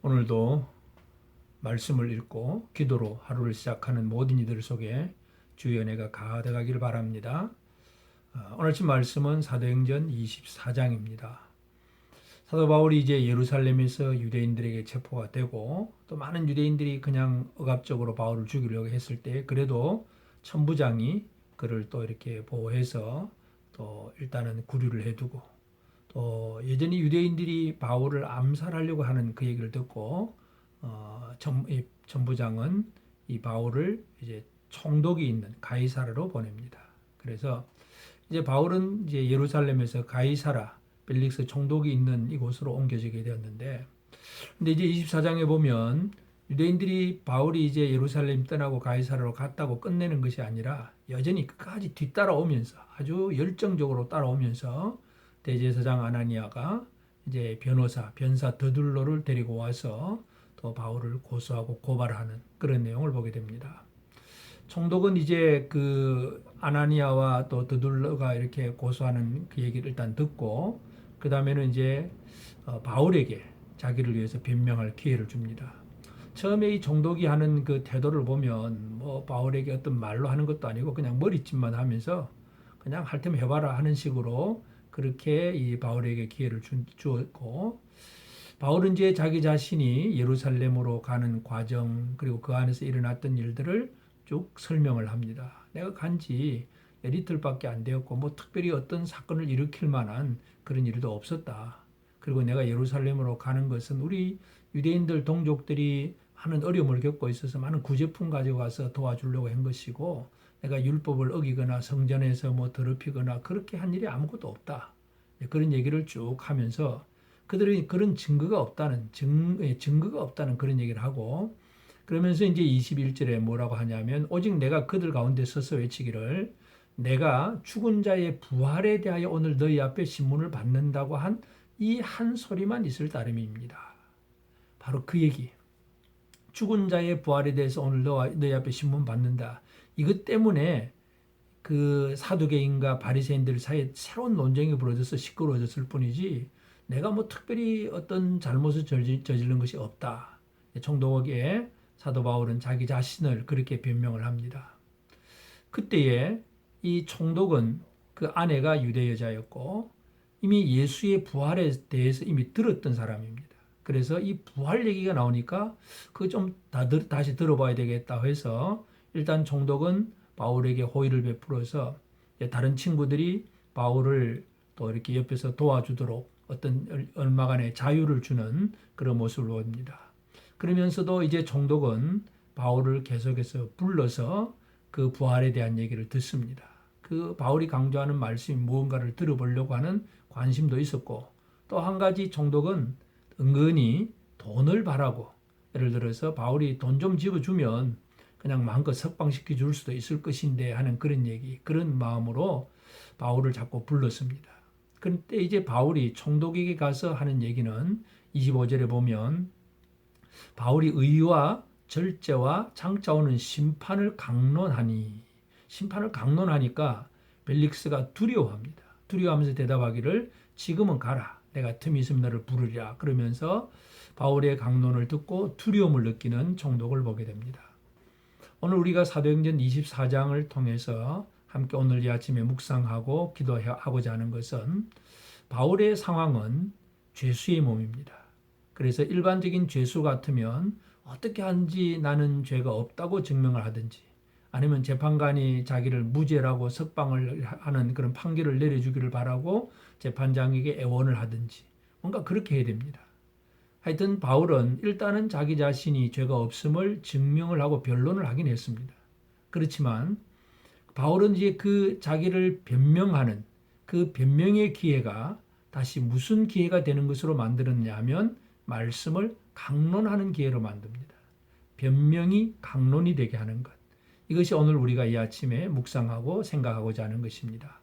오늘도 말씀을 읽고 기도로 하루를 시작하는 모든 이들 속에 주의 은혜가 가득하기를 바랍니다. 오늘 아침 말씀은 사도행전 24장입니다. 사도 바울이 이제 예루살렘에서 유대인들에게 체포가 되고 또 많은 유대인들이 그냥 억압적으로 바울을 죽이려고 했을 때 그래도 천부장이 그를 또 이렇게 보호해서 또 일단은 구류를 해두고 또 여전히 유대인들이 바울을 암살하려고 하는 그 얘기를 듣고 전부장은 이 바울을 이제 총독이 있는 가이사라로 보냅니다. 그래서 이제 바울은 이제 예루살렘에서 가이사라 벨릭스 총독이 있는 이곳으로 옮겨지게 되었는데, 근데 이제 24장에 보면 유대인들이 바울이 이제 예루살렘 떠나고 가이사라로 갔다고 끝내는 것이 아니라 여전히 끝까지 뒤따라오면서 아주 열정적으로 따라오면서 대제사장 아나니아가 이제 변사 드둘로를 데리고 와서 또 바울을 고소하고 고발하는 그런 내용을 보게 됩니다. 총독은 이제 그 아나니아와 또 드둘로가 이렇게 고소하는 그 얘기를 일단 듣고 그 다음에는 이제 바울에게 자기를 위해서 변명할 기회를 줍니다. 처음에 이 총독이 하는 그 태도를 보면 뭐 바울에게 어떤 말로 하는 것도 아니고 그냥 머리짓만 하면서 그냥 할 테면 해봐라 하는 식으로 그렇게 이 바울에게 기회를 주었고, 바울은 이제 자기 자신이 예루살렘으로 가는 과정 그리고 그 안에서 일어났던 일들을 쭉 설명을 합니다. 내가 간지 이틀밖에 안 되었고 뭐 특별히 어떤 사건을 일으킬 만한 그런 일도 없었다. 그리고 내가 예루살렘으로 가는 것은 우리 유대인들 동족들이 많은 어려움을 겪고 있어서 많은 구제품 가지고 가서 도와주려고 한 것이고, 내가 율법을 어기거나 성전에서 뭐 더럽히거나 그렇게 한 일이 아무것도 없다. 그런 얘기를 쭉 하면서 그들이 그런 증거가 없다는 증거가 없다는 그런 얘기를 하고, 그러면서 이제 21절에 뭐라고 하냐면 오직 내가 그들 가운데 서서 외치기를 내가 죽은 자의 부활에 대하여 오늘 너희 앞에 신문을 받는다고 한 이 한 소리만 있을 따름입니다. 바로 그 얘기. 죽은 자의 부활에 대해서 오늘 너희 앞에 신문 받는다. 이것 때문에 그 사두개인과 바리새인들 사이에 새로운 논쟁이 벌어져서 시끄러워졌을 뿐이지 내가 뭐 특별히 어떤 잘못을 저지른 것이 없다. 총독에게 사도 바울은 자기 자신을 그렇게 변명을 합니다. 그때에 이 총독은 그 아내가 유대 여자였고 이미 예수의 부활에 대해서 이미 들었던 사람입니다. 그래서 이 부활 얘기가 나오니까 그거 좀 다시 들어봐야 되겠다 해서 일단 총독은 바울에게 호의를 베풀어서 다른 친구들이 바울을 또 이렇게 옆에서 도와주도록 어떤 얼마간의 자유를 주는 그런 모습을 보입니다. 그러면서도 이제 총독은 바울을 계속해서 불러서 그 부활에 대한 얘기를 듣습니다. 그 바울이 강조하는 말씀이 무언가를 들어보려고 하는 관심도 있었고, 또 한 가지 총독은 은근히 돈을 바라고, 예를 들어서 바울이 돈 좀 집어주면 그냥 마음껏 석방시켜 줄 수도 있을 것인데 하는 그런 얘기, 그런 마음으로 바울을 자꾸 불렀습니다. 그런데 이제 바울이 총독에게 가서 하는 얘기는 25절에 보면 바울이 의와 절제와 장차오는 심판을 강론하니까 벨릭스가 두려워합니다. 두려워하면서 대답하기를 지금은 가라. 내가 틈이 있으면 너를 부르리라. 그러면서 바울의 강론을 듣고 두려움을 느끼는 총독을 보게 됩니다. 오늘 우리가 사도행전 24장을 통해서 함께 오늘 이 아침에 묵상하고 기도하고자 하는 것은 바울의 상황은 죄수의 몸입니다. 그래서 일반적인 죄수 같으면 어떻게 하는지 나는 죄가 없다고 증명을 하든지 아니면 재판관이 자기를 무죄라고 석방을 하는 그런 판결을 내려주기를 바라고 재판장에게 애원을 하든지 뭔가 그렇게 해야 됩니다. 하여튼 바울은 일단은 자기 자신이 죄가 없음을 증명을 하고 변론을 하긴 했습니다. 그렇지만 바울은 이제 그 자기를 변명하는 그 변명의 기회가 다시 무슨 기회가 되는 것으로 만들었냐 하면 말씀을 강론하는 기회로 만듭니다. 변명이 강론이 되게 하는 것. 이것이 오늘 우리가 이 아침에 묵상하고 생각하고자 하는 것입니다.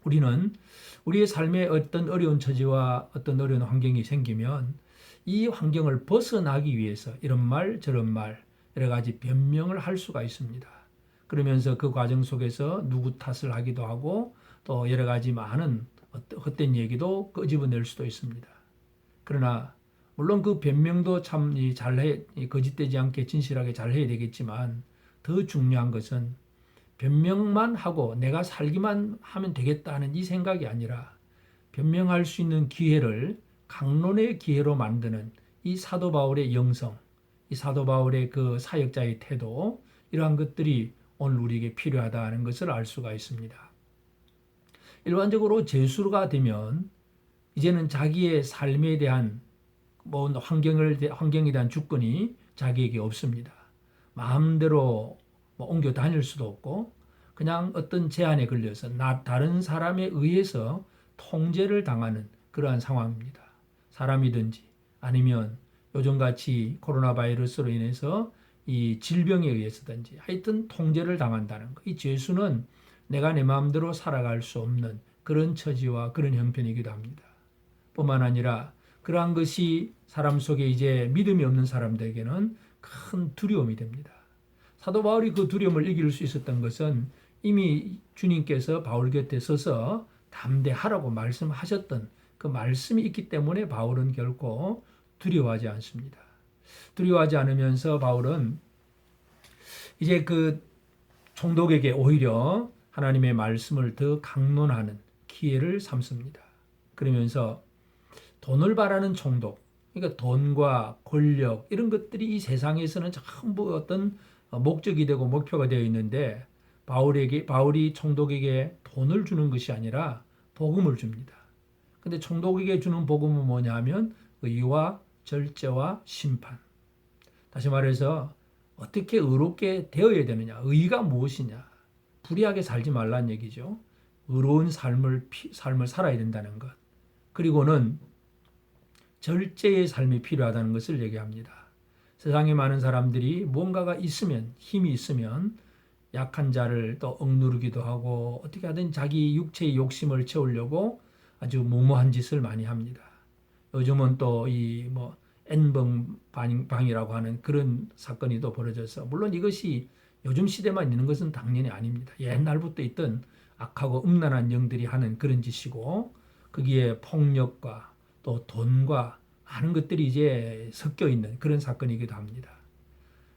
우리는 우리의 삶에 어떤 어려운 처지와 어떤 어려운 환경이 생기면 이 환경을 벗어나기 위해서 이런 말 저런 말 여러 가지 변명을 할 수가 있습니다. 그러면서 그 과정 속에서 누구 탓을 하기도 하고 또 여러 가지 많은 헛된 얘기도 끄집어낼 수도 있습니다. 그러나 물론 그 변명도 참 잘해 거짓되지 않게 진실하게 잘 해야 되겠지만 더 중요한 것은 변명만 하고 내가 살기만 하면 되겠다는 이 생각이 아니라 변명할 수 있는 기회를 강론의 기회로 만드는 이 사도 바울의 영성, 이 사도 바울의 그 사역자의 태도, 이러한 것들이 오늘 우리에게 필요하다는 것을 알 수가 있습니다. 일반적으로 재수가 되면 이제는 자기의 삶에 대한 환경에 대한 주권이 자기에게 없습니다. 마음대로 옮겨 다닐 수도 없고 그냥 어떤 제한에 걸려서 다른 사람에 의해서 통제를 당하는 그러한 상황입니다. 사람이든지 아니면 요즘같이 코로나 바이러스로 인해서 이 질병에 의해서든지 하여튼 통제를 당한다는 것. 이 죄수는 내가 내 마음대로 살아갈 수 없는 그런 처지와 그런 형편이기도 합니다. 뿐만 아니라 그러한 것이 사람 속에 이제 믿음이 없는 사람들에게는 큰 두려움이 됩니다. 사도 바울이 그 두려움을 이길 수 있었던 것은 이미 주님께서 바울 곁에 서서 담대하라고 말씀하셨던 그 말씀이 있기 때문에 바울은 결코 두려워하지 않습니다. 두려워하지 않으면서 바울은 이제 그 총독에게 오히려 하나님의 말씀을 더 강론하는 기회를 삼습니다. 그러면서 돈을 바라는 총독, 그러니까 돈과 권력 이런 것들이 이 세상에서는 전부 어떤 목적이 되고 목표가 되어 있는데 바울이 총독에게 돈을 주는 것이 아니라 복음을 줍니다. 근데 총독에게 주는 복음은 뭐냐 하면 의와 절제와 심판. 다시 말해서 어떻게 의롭게 되어야 되느냐, 의가 무엇이냐, 불의하게 살지 말라는 얘기죠. 의로운 삶을 살아야 된다는 것. 그리고는 절제의 삶이 필요하다는 것을 얘기합니다. 세상에 많은 사람들이 뭔가가 있으면, 힘이 있으면 약한 자를 또 억누르기도 하고 어떻게 하든 자기 육체의 욕심을 채우려고 아주 무모한 짓을 많이 합니다. 요즘은 또 이 N번방이라고 하는 그런 사건이 또 벌어져서 물론 이것이 요즘 시대만 있는 것은 당연히 아닙니다. 옛날부터 있던 악하고 음란한 영들이 하는 그런 짓이고 거기에 폭력과 또 돈과 많은 것들이 이제 섞여 있는 그런 사건이기도 합니다.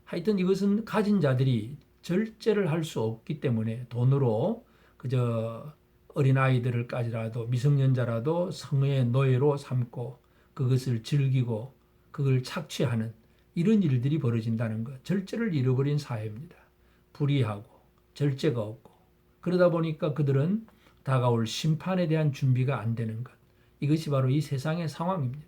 하여튼 이것은 가진 자들이 절제를 할 수 없기 때문에 돈으로 그저 어린아이들을까지라도 미성년자라도 성의 노예로 삼고 그것을 즐기고 그걸 착취하는 이런 일들이 벌어진다는 것. 절제를 잃어버린 사회입니다. 불의하고 절제가 없고 그러다 보니까 그들은 다가올 심판에 대한 준비가 안 되는 것. 이것이 바로 이 세상의 상황입니다.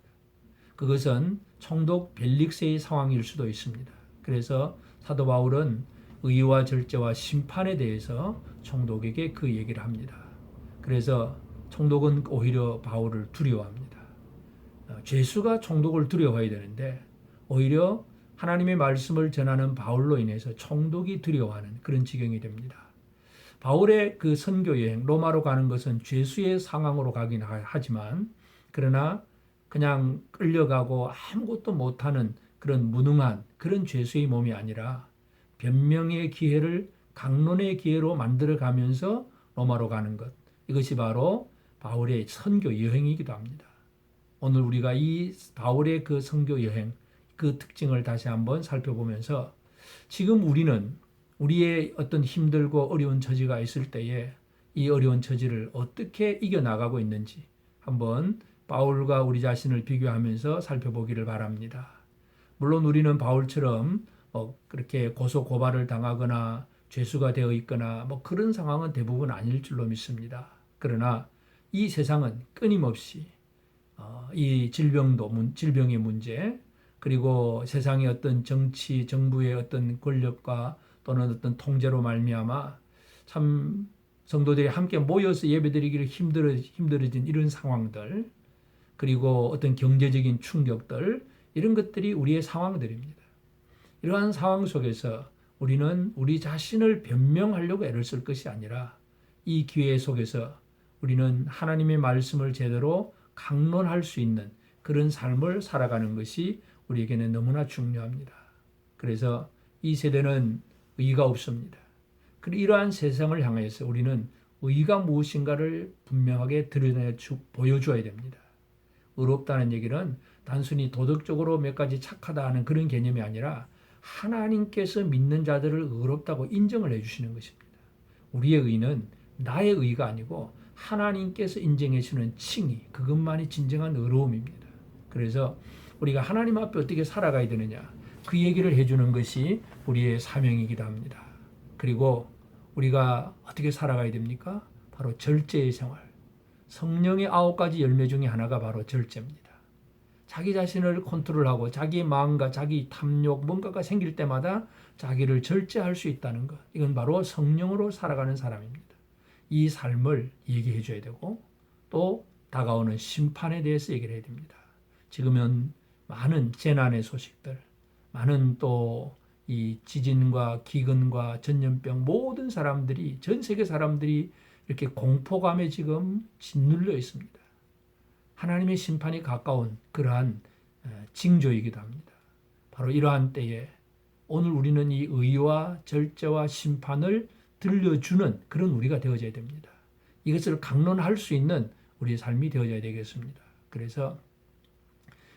그것은 총독 벨릭스의 상황일 수도 있습니다. 그래서 사도 바울은 의와 절제와 심판에 대해서 총독에게 그 얘기를 합니다. 그래서 총독은 오히려 바울을 두려워합니다. 죄수가 총독을 두려워해야 되는데 오히려 하나님의 말씀을 전하는 바울로 인해서 총독이 두려워하는 그런 지경이 됩니다. 바울의 그 선교 여행, 로마로 가는 것은 죄수의 상황으로 가긴 하지만 그러나 그냥 끌려가고 아무것도 못하는 그런 무능한 그런 죄수의 몸이 아니라 변명의 기회를 강론의 기회로 만들어가면서 로마로 가는 것. 이것이 바로 바울의 선교 여행이기도 합니다. 오늘 우리가 이 바울의 그 선교 여행, 그 특징을 다시 한번 살펴보면서 지금 우리는 우리의 어떤 힘들고 어려운 처지가 있을 때에 이 어려운 처지를 어떻게 이겨나가고 있는지 한번 바울과 우리 자신을 비교하면서 살펴보기를 바랍니다. 물론 우리는 바울처럼 그렇게 고소 고발을 당하거나 죄수가 되어 있거나 그런 상황은 대부분 아닐 줄로 믿습니다. 그러나 이 세상은 끊임없이 이 질병의 문제 그리고 세상의 어떤 정치 정부의 어떤 권력과 또는 어떤 통제로 말미암아 참 성도들이 함께 모여서 예배드리기를 힘들어진 이런 상황들 그리고 어떤 경제적인 충격들 이런 것들이 우리의 상황들입니다. 이러한 상황 속에서 우리는 우리 자신을 변명하려고 애를 쓸 것이 아니라 이 기회 속에서 우리는 하나님의 말씀을 제대로 강론할 수 있는 그런 삶을 살아가는 것이 우리에게는 너무나 중요합니다. 그래서 이 세대는 의가 없습니다. 그리고 이러한 세상을 향해서 우리는 의가 무엇인가를 분명하게 보여줘야 됩니다. 의롭다는 얘기는 단순히 도덕적으로 몇 가지 착하다 하는 그런 개념이 아니라 하나님께서 믿는 자들을 의롭다고 인정을 해주시는 것입니다. 우리의 의는 나의 의가 아니고 하나님께서 인정해 주는 칭의, 그것만이 진정한 의로움입니다. 그래서 우리가 하나님 앞에 어떻게 살아가야 되느냐, 그 얘기를 해주는 것이 우리의 사명이기도 합니다. 그리고 우리가 어떻게 살아가야 됩니까? 바로 절제의 생활. 성령의 9가지 열매 중에 하나가 바로 절제입니다. 자기 자신을 컨트롤하고 자기의 마음과 자기 탐욕, 뭔가가 생길 때마다 자기를 절제할 수 있다는 것. 이건 바로 성령으로 살아가는 사람입니다. 이 삶을 얘기해 줘야 되고 또 다가오는 심판에 대해서 얘기를 해야 됩니다. 지금은 많은 재난의 소식들, 많은 또 이 지진과 기근과 전염병, 모든 사람들이, 전 세계 사람들이 이렇게 공포감에 지금 짓눌려 있습니다. 하나님의 심판이 가까운 그러한 징조이기도 합니다. 바로 이러한 때에 오늘 우리는 이 의와 절제와 심판을 들려주는 그런 우리가 되어져야 됩니다. 이것을 강론할 수 있는 우리의 삶이 되어져야 되겠습니다. 그래서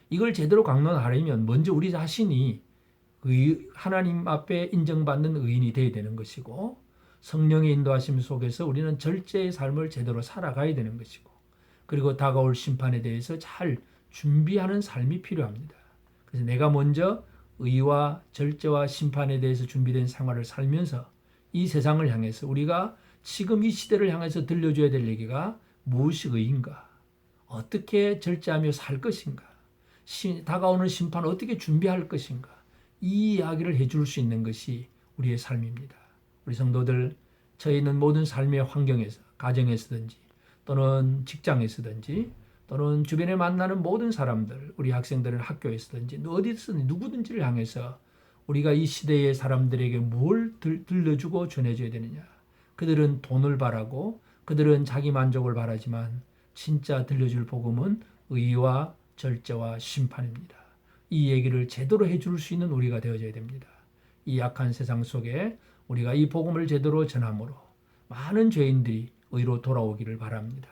이걸 제대로 강론하려면 먼저 우리 자신이 하나님 앞에 인정받는 의인이 되어야 되는 것이고, 성령의 인도하심 속에서 우리는 절제의 삶을 제대로 살아가야 되는 것이고, 그리고 다가올 심판에 대해서 잘 준비하는 삶이 필요합니다. 그래서 내가 먼저 의와 절제와 심판에 대해서 준비된 생활을 살면서 이 세상을 향해서 우리가 지금 이 시대를 향해서 들려줘야 될 얘기가 무엇이 의인가, 어떻게 절제하며 살 것인가, 다가오는 심판을 어떻게 준비할 것인가, 이 이야기를 해줄 수 있는 것이 우리의 삶입니다. 우리 성도들, 저희는 모든 삶의 환경에서, 가정에서든지 또는 직장에서든지 또는 주변에 만나는 모든 사람들, 우리 학생들은 학교에서든지 어디서든지 누구든지를 향해서 우리가 이 시대의 사람들에게 뭘 들려주고 전해줘야 되느냐. 그들은 돈을 바라고 그들은 자기 만족을 바라지만 진짜 들려줄 복음은 의와 절제와 심판입니다. 이 얘기를 제대로 해줄 수 있는 우리가 되어져야 됩니다. 이 약한 세상 속에 우리가 이 복음을 제대로 전함으로 많은 죄인들이 의로 돌아오기를 바랍니다.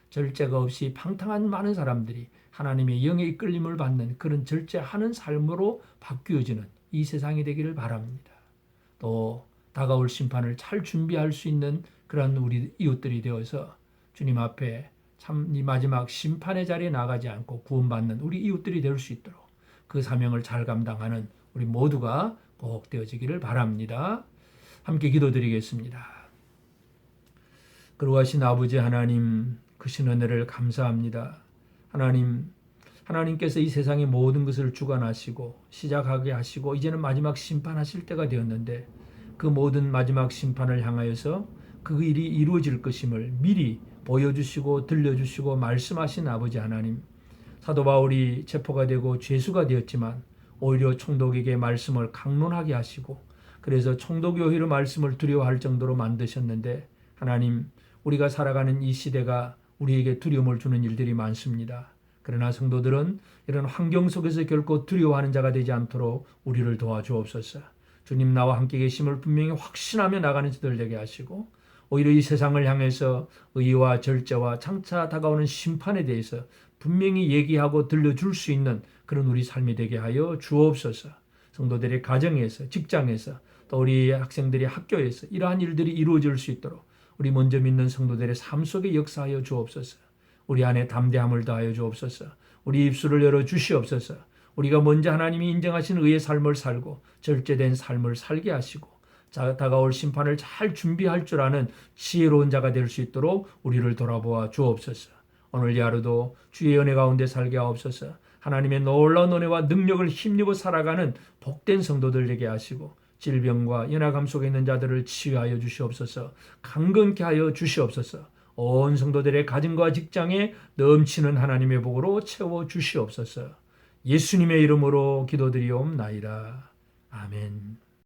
절제가 없이 방탕한 많은 사람들이 하나님의 영의 이끌림을 받는 그런 절제하는 삶으로 바뀌어지는 이 세상이 되기를 바랍니다. 또 다가올 심판을 잘 준비할 수 있는 그런 우리 이웃들이 되어서 주님 앞에 참 이 마지막 심판의 자리에 나가지 않고 구원받는 우리 이웃들이 될 수 있도록 그 사명을 잘 감당하는 우리 모두가 꼭 되어지기를 바랍니다. 함께 기도드리겠습니다. 거룩하신 아버지 하나님, 크신 은혜를 감사합니다. 하나님께서 이 세상의 모든 것을 주관하시고 시작하게 하시고 이제는 마지막 심판하실 때가 되었는데, 그 모든 마지막 심판을 향하여서 그 일이 이루어질 것임을 미리 보여주시고 들려주시고 말씀하신 아버지 하나님, 사도 바울이 체포가 되고 죄수가 되었지만 오히려 총독에게 말씀을 강론하게 하시고, 그래서 총독이 오히려 말씀을 두려워할 정도로 만드셨는데, 하나님, 우리가 살아가는 이 시대가 우리에게 두려움을 주는 일들이 많습니다. 그러나 성도들은 이런 환경 속에서 결코 두려워하는 자가 되지 않도록 우리를 도와주옵소서. 주님 나와 함께 계심을 분명히 확신하며 나가는 자들 되게 하시고, 오히려 이 세상을 향해서 의와 절제와 장차 다가오는 심판에 대해서 분명히 얘기하고 들려줄 수 있는 그런 우리 삶이 되게 하여 주옵소서. 성도들의 가정에서, 직장에서, 또 우리 학생들의 학교에서 이러한 일들이 이루어질 수 있도록 우리 먼저 믿는 성도들의 삶 속에 역사하여 주옵소서. 우리 안에 담대함을 더하여 주옵소서. 우리 입술을 열어 주시옵소서. 우리가 먼저 하나님이 인정하신 의의 삶을 살고 절제된 삶을 살게 하시고 다가올 심판을 잘 준비할 줄 아는 지혜로운 자가 될 수 있도록 우리를 돌아보아 주옵소서. 오늘 이 하루도 주의 은혜 가운데 살게 하옵소서. 하나님의 놀라운 은혜와 능력을 힘입어 살아가는 복된 성도들 되게 하시고, 질병과 연약함 속에 있는 자들을 치유하여 주시옵소서. 강건케 하여 주시옵소서. 온 성도들의 가정과 직장에 넘치는 하나님의 복으로 채워 주시옵소서. 예수님의 이름으로 기도드리옵나이다. 아멘.